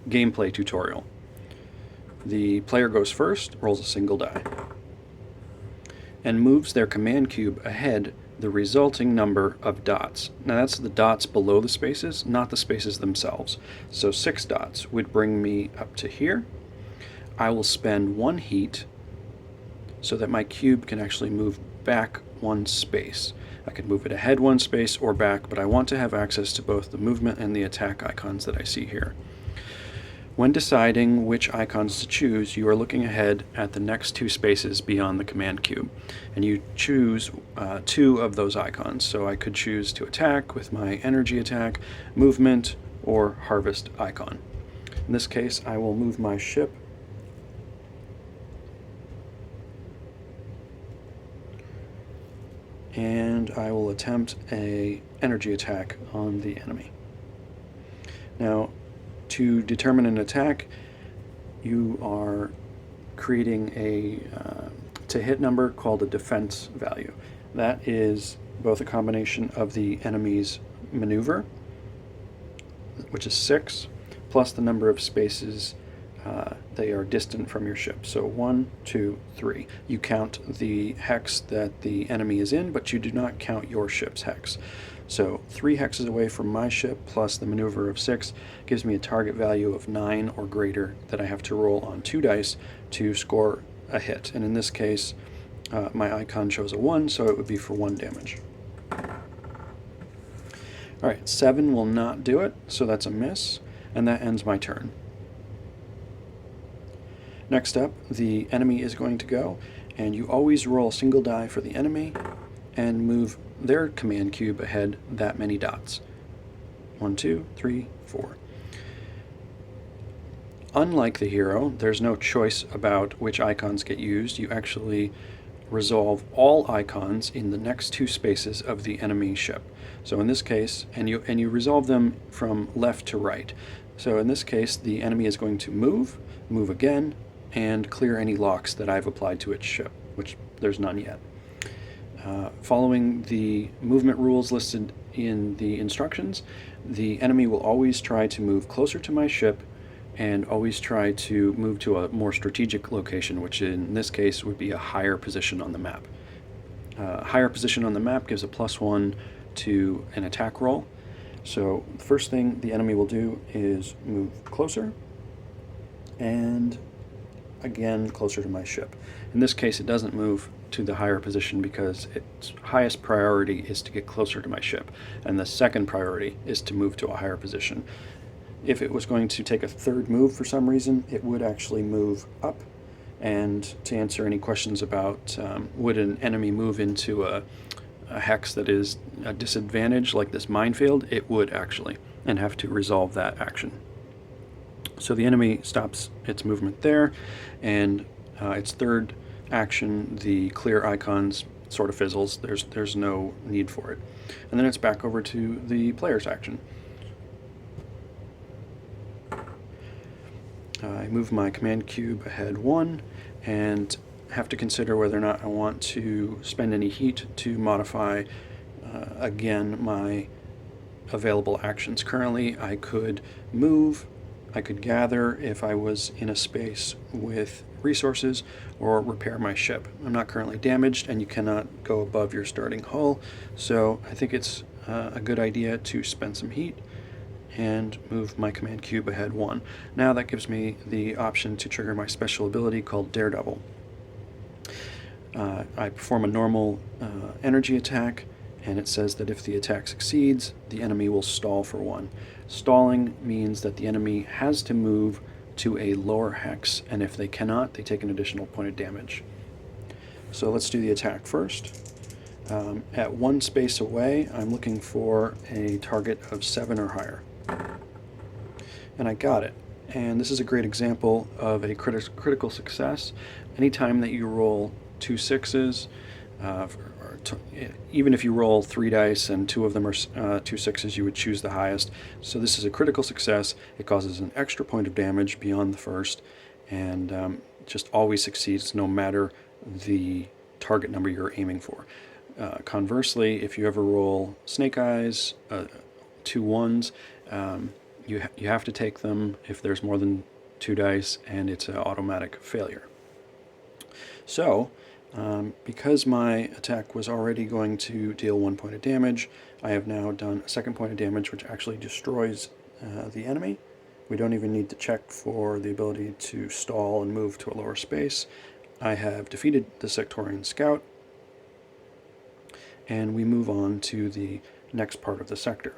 gameplay tutorial. The player goes first, rolls a single die, and moves their command cube ahead the resulting number of dots. Now that's the dots below the spaces, not the spaces themselves. So 6 dots would bring me up to here. I will spend 1 heat so that my cube can actually move back 1 space. I can move it ahead 1 space or back, but I want to have access to both the movement and the attack icons that I see here. When deciding which icons to choose, you are looking ahead at the next 2 spaces beyond the command cube, and you choose 2 of those icons. So I could choose to attack with my energy attack, movement, or harvest icon. In this case, I will move my ship and I will attempt an energy attack on the enemy. Now, to determine an attack, you are creating a to hit number called a defense value. That is both a combination of the enemy's maneuver, which is 6, plus the number of spaces they are distant from your ship. So 1, 2, 3. You count the hex that the enemy is in, but you do not count your ship's hex. So 3 hexes away from my ship plus the maneuver of 6 gives me a target value of 9 or greater that I have to roll on 2 dice to score a hit. And in this case, my icon shows a 1, so it would be for 1 damage. Alright, 7 will not do it, so that's a miss, and that ends my turn. Next up, the enemy is going to go, and you always roll a single die for the enemy and move their command cube ahead that many dots. 1, 2, 3, 4. Unlike the hero, there's no choice about which icons get used. You actually resolve all icons in the next 2 spaces of the enemy ship. So in this case, and you resolve them from left to right. So in this case, the enemy is going to move again, and clear any locks that I've applied to its ship, which there's none yet. Following the movement rules listed in the instructions, the enemy will always try to move closer to my ship and always try to move to a more strategic location, which in this case would be a higher position on the map. Higher position on the map gives a +1 to an attack roll. So the first thing the enemy will do is move closer and again closer to my ship. In this case, it doesn't move to the higher position because its highest priority is to get closer to my ship, and the second priority is to move to a higher position. If it was going to take a third move for some reason, it would actually move up. And to answer any questions about would an enemy move into a hex that is a disadvantage like this minefield, it would actually, and have to resolve that action. So the enemy stops its movement there, and its third action, the clear icons, sort of fizzles. There's no need for it. And then it's back over to the player's action. I move my command cube ahead 1 and have to consider whether or not I want to spend any heat to modify again my available actions. Currently I could move, I could gather if I was in a space with resources, or repair my ship. I'm not currently damaged, and you cannot go above your starting hull, so I think it's a good idea to spend some heat and move my command cube ahead 1. Now that gives me the option to trigger my special ability called Daredevil. I perform a normal energy attack, and it says that if the attack succeeds, the enemy will stall for 1. Stalling means that the enemy has to move to a lower hex, and if they cannot, they take an additional point of damage. So let's do the attack first. At 1 space away, I'm looking for a target of 7 or higher. And I got it. And this is a great example of a critical success. Anytime that you roll 2 6s, even if you roll 3 dice and 2 of them are 2 6s, you would choose the highest. So this is a critical success. It causes an extra point of damage beyond the first, and just always succeeds no matter the target number you're aiming for. Conversely, if you ever roll snake eyes, 2 1s, you have to take them if there's more than 2 dice, and it's an automatic failure. So, because my attack was already going to deal 1 point of damage, I have now done a 2nd point of damage, which actually destroys the enemy. We don't even need to check for the ability to stall and move to a lower space. I have defeated the Sectorian Scout, and we move on to the next part of the sector.